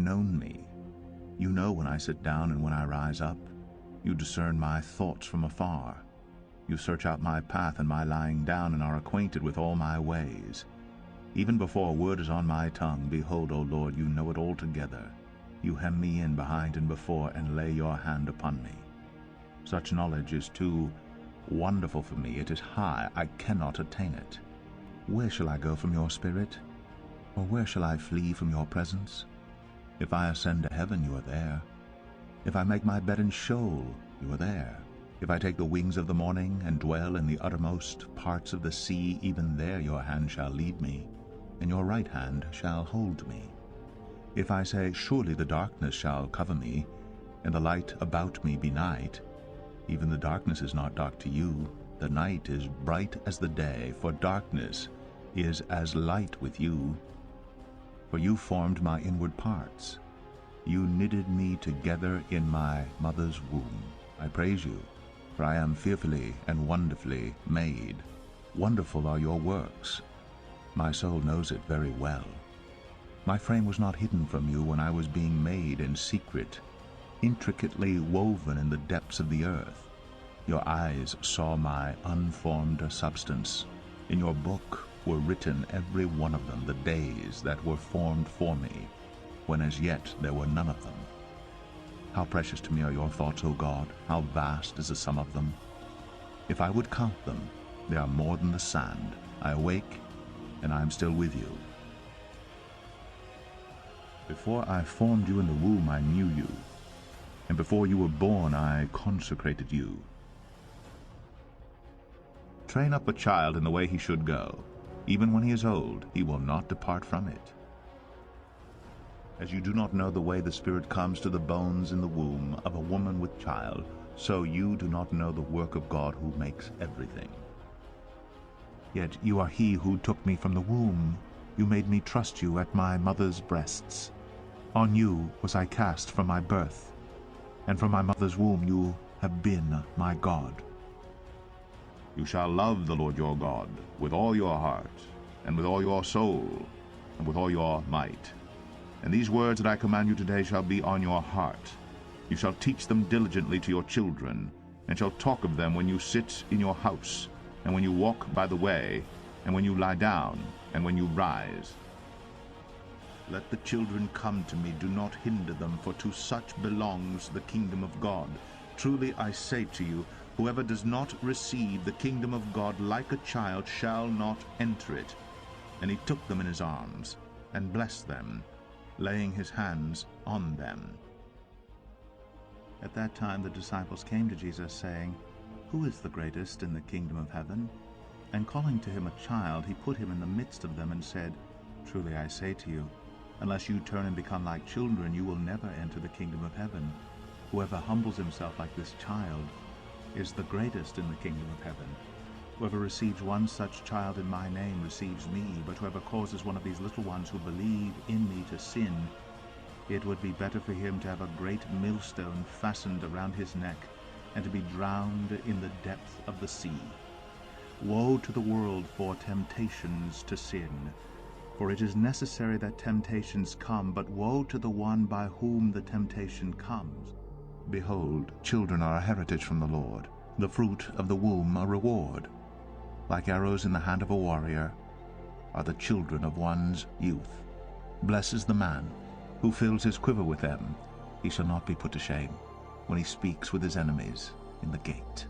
known me. You know when I sit down and when I rise up. You discern my thoughts from afar. You search out my path and my lying down, and are acquainted with all my ways. Even before a word is on my tongue, behold, O Lord, you know it altogether. You hem me in behind and before, and lay your hand upon me. Such knowledge is too wonderful for me. It is high, I cannot attain it. Where shall I go from your spirit? Or where shall I flee from your presence? If I ascend to heaven, you are there. If I make my bed in Sheol, you are there. If I take the wings of the morning and dwell in the uttermost parts of the sea, even there your hand shall lead me, and your right hand shall hold me. If I say, surely the darkness shall cover me, and the light about me be night, even the darkness is not dark to you. The night is bright as the day, for darkness is as light with you. For you formed my inward parts. You knitted me together in my mother's womb. I praise you, for I am fearfully and wonderfully made. Wonderful are your works. My soul knows it very well. My frame was not hidden from you when I was being made in secret, intricately woven in the depths of the earth. Your eyes saw my unformed substance. In your book were written, every one of them, the days that were formed for me, when as yet there were none of them. How precious to me are your thoughts, O God! How vast is the sum of them! If I would count them, they are more than the sand. I awake, and I am still with you. Before I formed you in the womb, I knew you, and before you were born, I consecrated you. Train up a child in the way he should go. Even when he is old, he will not depart from it. As you do not know the way the Spirit comes to the bones in the womb of a woman with child, so you do not know the work of God who makes everything. Yet you are he who took me from the womb. You made me trust you at my mother's breasts. On you was I cast from my birth, and from my mother's womb you have been my God. You shall love the Lord your God with all your heart, and with all your soul, and with all your might. And these words that I command you today shall be on your heart. You shall teach them diligently to your children, and shall talk of them when you sit in your house, and when you walk by the way, and when you lie down, and when you rise. Let the children come to me, do not hinder them, for to such belongs the kingdom of God. Truly I say to you, whoever does not receive the kingdom of God like a child shall not enter it. And he took them in his arms, and blessed them, laying his hands on them. At that time the disciples came to Jesus, saying, Who is the greatest in the kingdom of heaven? And calling to him a child, he put him in the midst of them, and said, Truly I say to you, unless you turn and become like children, you will never enter the kingdom of heaven. Whoever humbles himself like this child is the greatest in the kingdom of heaven. Whoever receives one such child in my name receives me, but whoever causes one of these little ones who believe in me to sin, it would be better for him to have a great millstone fastened around his neck, and to be drowned in the depth of the sea. Woe to the world for temptations to sin, for it is necessary that temptations come, but woe to the one by whom the temptation comes. Behold, children are a heritage from the Lord, the fruit of the womb a reward. Like arrows in the hand of a warrior are the children of one's youth. Blessed is the man who fills his quiver with them. He shall not be put to shame when he speaks with his enemies in the gate.